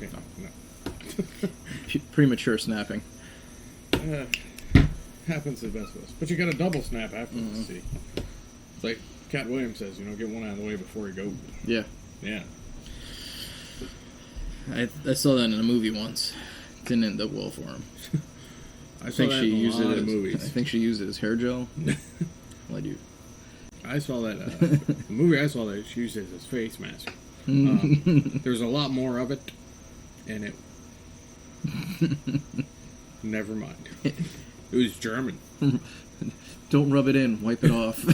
Okay. No. Premature snapping. Happens to the best of us. But you got a double snap afterwards, see. It's like Cat Williams says, get one out of the way before you go. Yeah. Yeah. I saw that in a movie once. Didn't end up well for him. I think she used it in movies. I think she used it as hair gel. Well, I do. I saw that, the movie I saw that she used it as face mask. There's a lot more of it, and it... Never mind. It was German. Don't rub it in. Wipe it off.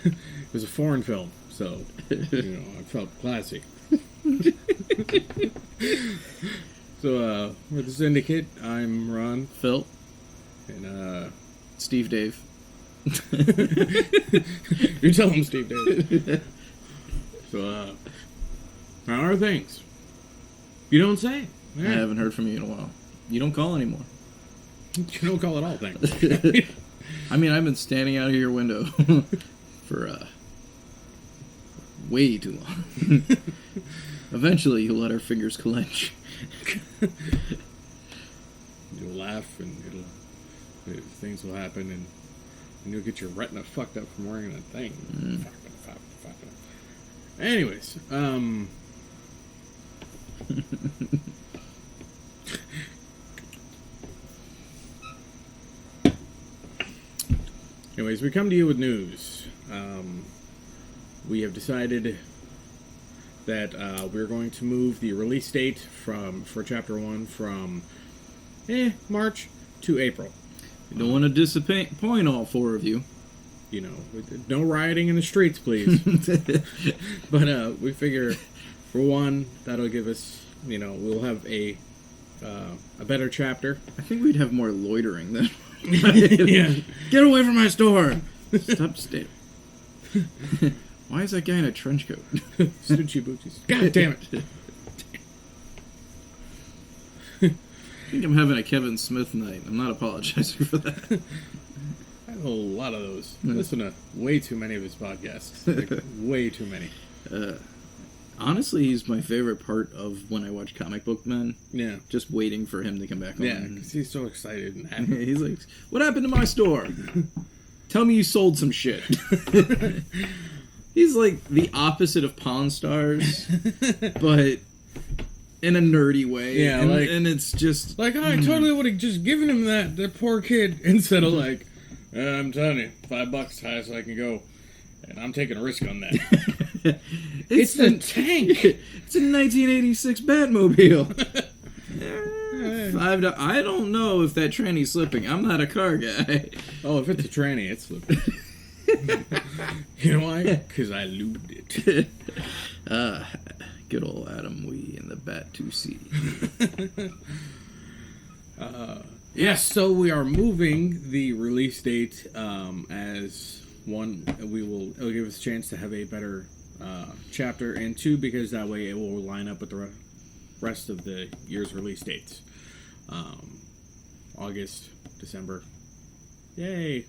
It was a foreign film, so, I felt classy. So, with the Syndicate, I'm Ron. Phil. And, Steve Dave. You tell him, Steve Dave. So, how are things? You don't say. I haven't heard from you in a while. You don't call anymore. You don't call it all things. I mean, I've been standing out of your window for way too long. Eventually, you'll let our fingers clench. You'll laugh, and things will happen, and you'll get your retina fucked up from wearing that thing. Anyways, we come to you with news. We have decided that we're going to move the release date for Chapter 1 from March to April. We don't want to disappoint all four of you. No rioting in the streets, please. But we figure, for one, that'll give us, we'll have a better chapter. I think we'd have more loitering then. Yeah. Get away from my store! Stop staying. Why is that guy in a trench coat? Snoochie boochies. God damn it. I think I'm having a Kevin Smith night. I'm not apologizing for that. I have a lot of those. I listen to way too many of his podcasts. Way too many. Honestly, he's my favorite part of when I watch Comic Book Men. Yeah. Just waiting for him to come back on. Yeah, because he's so excited and happy. He's like, what happened to my store? Tell me you sold some shit. He's like the opposite of Pawn Stars, but in a nerdy way. Yeah, and it's just... Like, I totally would have just given him that poor kid, instead of like, I'm telling you, $5 highest I can go. And I'm taking a risk on that. It's a tank. It's a 1986 Batmobile. $5. I don't know if that tranny's slipping. I'm not a car guy. Oh, if it's a tranny, it's slipping. You know why? Because I lubed it. Good old Adam Wee and the Bat 2C. Yes, so we are moving the release date as one. It'll give us a chance to have a better chapter, and two, because that way it will line up with the rest of the year's release dates. August, December. Yay!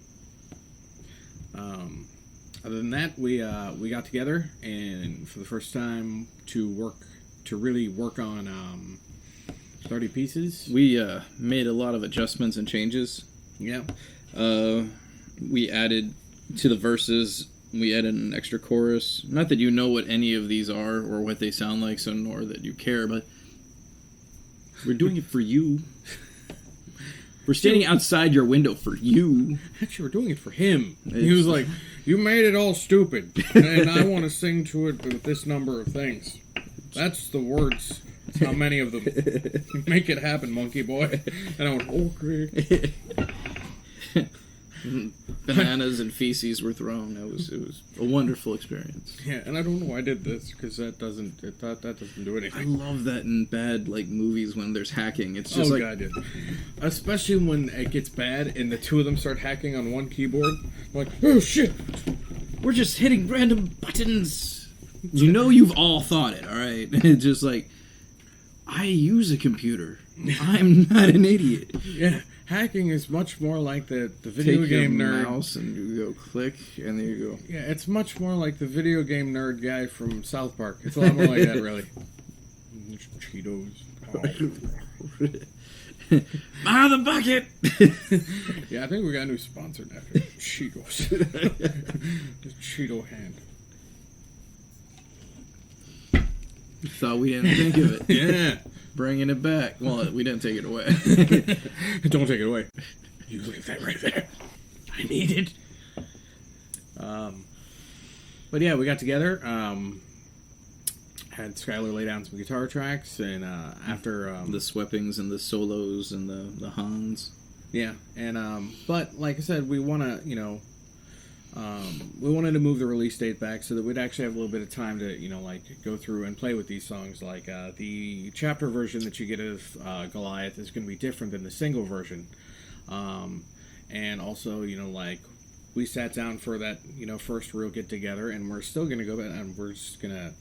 Other than that, we got together and for the first time to really work on 30 pieces. We made a lot of adjustments and changes. Yeah. We added to the verses. We added an extra chorus. Not that you know what any of these are or what they sound like, so nor that you care, but we're doing it for you. We're standing outside your window for you. Actually, we're doing it for him. He was like, you made it all stupid, and I want to sing to it with this number of things. That's the words. That's how many of them. Make it happen, monkey boy. And I went, okay. Bananas and feces were thrown. It was a wonderful experience. Yeah, and I don't know why I did this, because that doesn't do anything. I love that in bad movies when there's hacking. It's just God, yeah. Especially when it gets bad and the two of them start hacking on one keyboard. I'm like, oh shit! We're just hitting random buttons. You know you've all thought it, all right? It's just like, I use a computer. I'm not an idiot. Yeah. Hacking is much more like the video game nerd. Take your mouse and you go click, and there you go. Yeah, it's much more like the video game nerd guy from South Park. It's a lot more like that, really. Cheetos. Out of the bucket! Yeah, I think we got a new sponsor now. Cheetos. The Cheeto hand. Thought we didn't think of it. Yeah. Bringing it back. Well, we didn't take it away. Don't take it away. You leave that right there. I need it. But yeah, we got together. Had Skylar lay down some guitar tracks, and after the sweepings and the solos and the Hans. Yeah, and but like I said, we want to, we wanted to move the release date back so that we'd actually have a little bit of time to, like go through and play with these songs. Like the chapter version that you get of Goliath is going to be different than the single version, and also, like we sat down for that, first real get together, and we're still going to go back and we're just going to.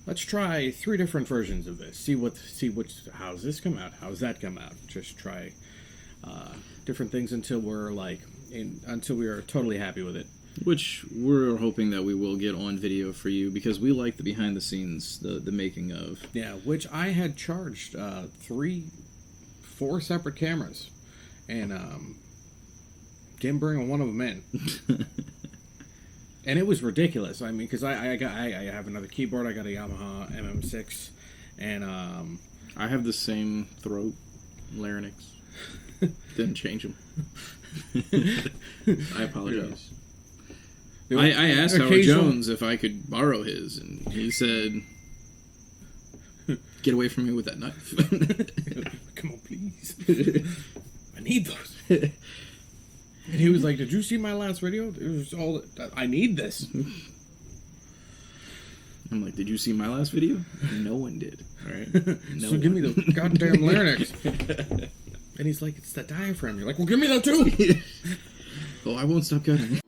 Let's try 3 different versions of this. See how's this come out? How's that come out? Just try different things until we're until we are totally happy with it. Which we're hoping that we will get on video for you because we like the behind the scenes, the making of. Yeah, which I had charged 4 separate cameras, and didn't bring one of them in. And it was ridiculous. I mean, because I have another keyboard. I got a Yamaha MM6, and I have the same throat larynx. Didn't change them. I apologize. Yeah. I asked Howard Jones if I could borrow his, and he said, "Get away from me with that knife." Come on, please. I need those. And he was like, "Did you see my last video? It was all. I need this." I'm like, "Did you see my last video?" No one did. All right. No so give me the goddamn larynx. And he's like, "It's the diaphragm." You're like, "Well, give me that too." Oh, I won't stop cutting.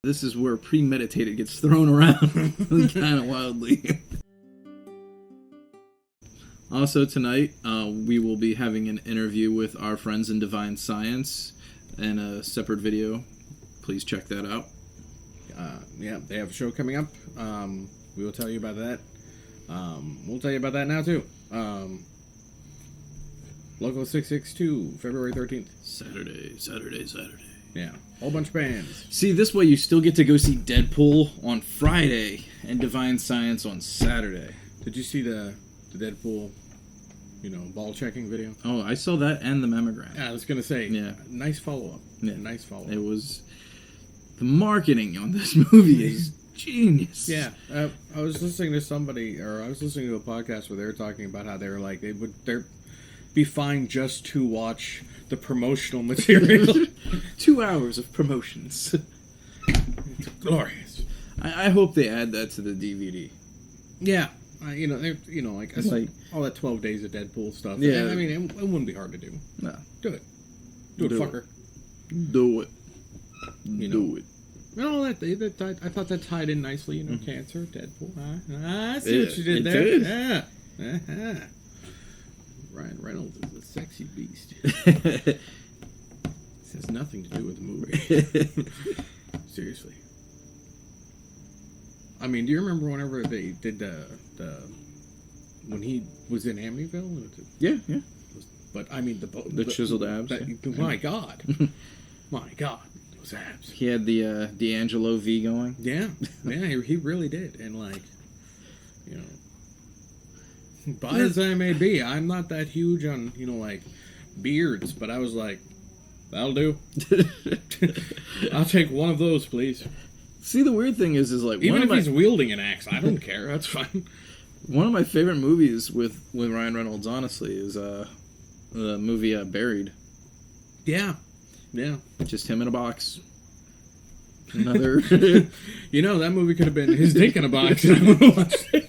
This is where premeditated gets thrown around kind of wildly. Also tonight, we will be having an interview with our friends in Divine Science and a separate video. Please check that out. Yeah, they have a show coming up. We will tell you about that. We'll tell you about that now, too. Local 662, February 13th. Saturday. Yeah, whole bunch of bands. See, this way you still get to go see Deadpool on Friday and Divine Science on Saturday. Did you see the Deadpool, ball checking video? Oh, I saw that and the mammogram. Yeah, I was going to say, yeah. Nice follow-up. Yeah. Nice follow-up. It was, the marketing on this movie is genius. Yeah, I was listening to a podcast where they were talking about how they were like, they'd be fine just to watch the promotional material. 2 hours of promotions. It's glorious. I hope they add that to the DVD. Yeah. Like all that 12 Days of Deadpool stuff. Yeah. I mean, it wouldn't be hard to do. No. Do it. Do it, fucker. Do it. Do it. I thought that tied in nicely. Cancer, Deadpool. I see what you did there. Did. Yeah. Uh-huh. Ryan Reynolds is a sexy beast. This has nothing to do with the movie. Seriously. I mean, do you remember whenever they did when he was in Amityville? Yeah. But I mean the chiseled abs. My God, my God, those abs. He had the D'Angelo V going. Yeah, he really did, and biased as I may be, I'm not that huge on beards, but I was like, that'll do. I'll take one of those, please. See, the weird thing is like even if he's wielding an axe, I don't care. That's fine. One of my favorite movies with Ryan Reynolds, honestly, is the movie Buried. Yeah. Just him in a box. Another. That movie could have been his dick in a box. And I would have watched it.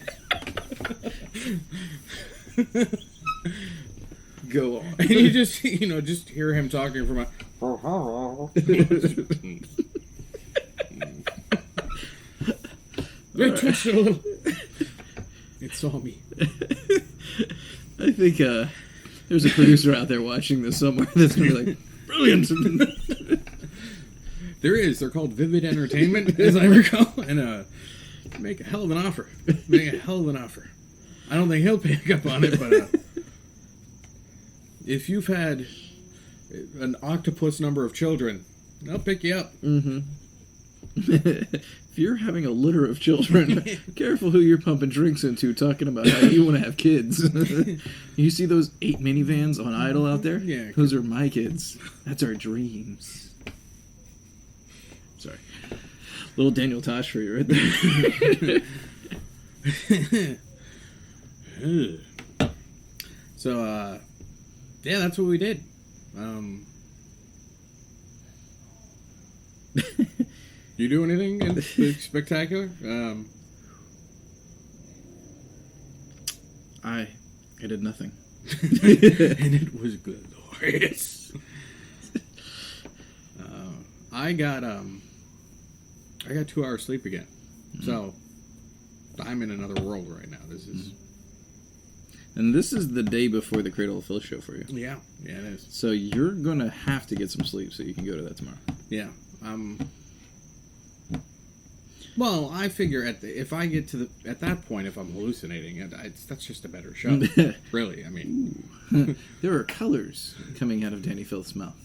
Go on. And you just hear him talking from a. They twitched it a little. It saw me. I think there's a producer out there watching this somewhere that's going to be like, brilliant. There is. They're called Vivid Entertainment, as I recall. And Make a hell of an offer. Make a hell of an offer. I don't think he'll pick up on it, but if you've had an octopus number of children, they'll pick you up. Mm-hmm. If you're having a litter of children, careful who you're pumping drinks into, talking about how you want to have kids. You see those 8 minivans on idle out there? Yeah. Those are my kids. That's our dreams. Sorry. Little Daniel Tosh for you right there. So, yeah, that's what we did. You do anything spectacular? I did nothing. And it was glorious. I got 2 hours sleep again. So I'm in another world right now. This is And this is the day before the Cradle of Filth show for you. yeah, it is. So you're gonna have to get some sleep so you can go to that tomorrow. Yeah. Well, I figure if I get to at that point, if I'm hallucinating, that's just a better show. Really, I mean, there are colors coming out of Danny Filth's mouth.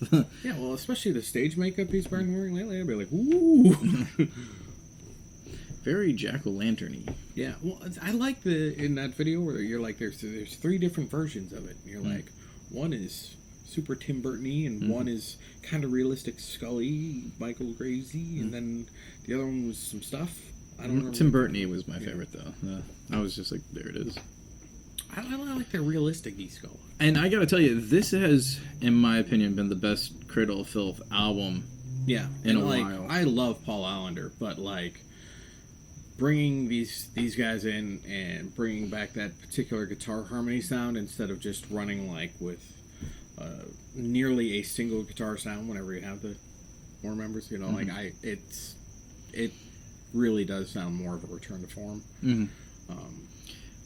Yeah, well, especially the stage makeup he's been wearing lately. I'd be like, ooh. Very jack-o'-lantern-y. Yeah, well, I like in that video where you're like, there's 3 different versions of it. And you're like, one is super Tim Burton-y, and one is kind of realistic Scully, Michael Gracie, and then the other one was some stuff. I don't know. Tim Burton-y was my favorite, though. I was just like, there it is. I like the realistic-y Skull. And I gotta tell you, this has, in my opinion, been the best Cradle of Filth album in a while. I love Paul Allender, but, bringing these guys in and bringing back that particular guitar harmony sound instead of just running, with nearly a single guitar sound whenever you have the more members, it really does sound more of a return to form.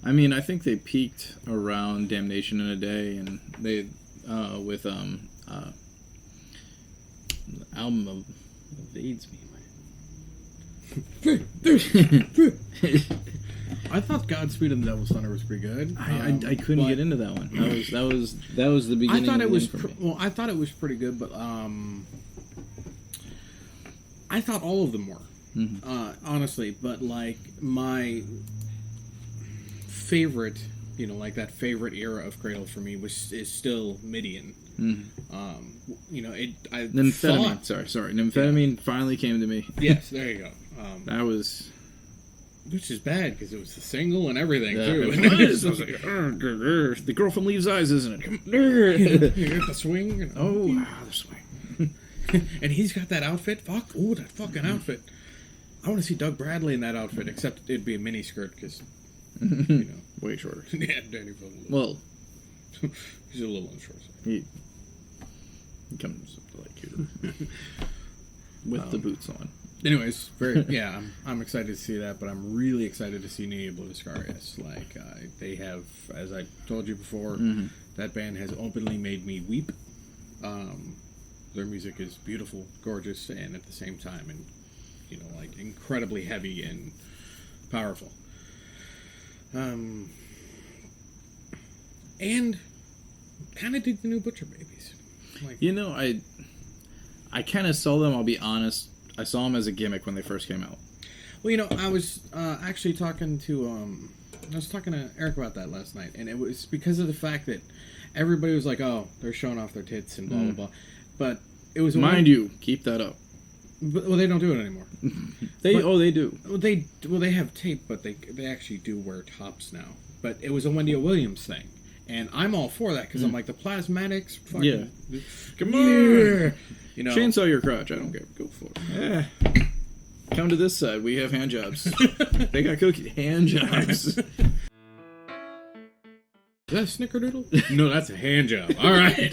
I mean, I think they peaked around Damnation in a Day, and they with the album evades me. I thought Godspeed and the Devil's Thunder was pretty good. I couldn't get into that one. That was the beginning. I thought it was for me. well. I thought it was pretty good, but I thought all of them were honestly. But my favorite, that favorite era of Cradle for me is still Midian. Nymphetamine. Sorry. Nymphetamine finally came to me. Yes, there you go. That was. Which is bad because it was the single and everything too. It was. I was like, the girl from Leaves' Eyes, isn't it? You got the swing. The swing. And he's got that outfit. Fuck! Oh, that fucking outfit. I want to see Doug Bradley in that outfit, except it'd be a mini skirt because way shorter. Yeah, Danny Filth. Well, he's a little on the short side. He comes here with the boots on. Anyways, I'm excited to see that, but I'm really excited to see Nina Blodiscarius. They have, as I told you before, that band has openly made me weep. Their music is beautiful, gorgeous, and at the same time, and incredibly heavy and powerful. And kind of dig the new Butcher Babies. I kind of saw them. I'll be honest. I saw them as a gimmick when they first came out. Well, I was actually talking to Eric about that last night, and it was because of the fact that everybody was like, "Oh, they're showing off their tits and blah blah blah," but it was keep that up. But, they don't do it anymore. They do. They have tape, but they actually do wear tops now. But it was a Wendy O. Williams thing, and I'm all for that because I'm like the plasmatics. Fucking, come on. Chainsaw your crotch. I don't care. Go for it. Yeah. Come to this side. We have hand jobs. They got cookies. Hand jobs. Is that a snickerdoodle? No, that's a hand job. All right.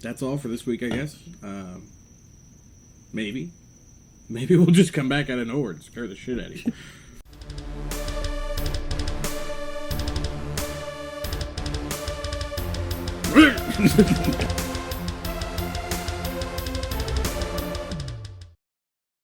That's all for this week, I guess. Maybe we'll just come back out of nowhere and scare the shit out of you.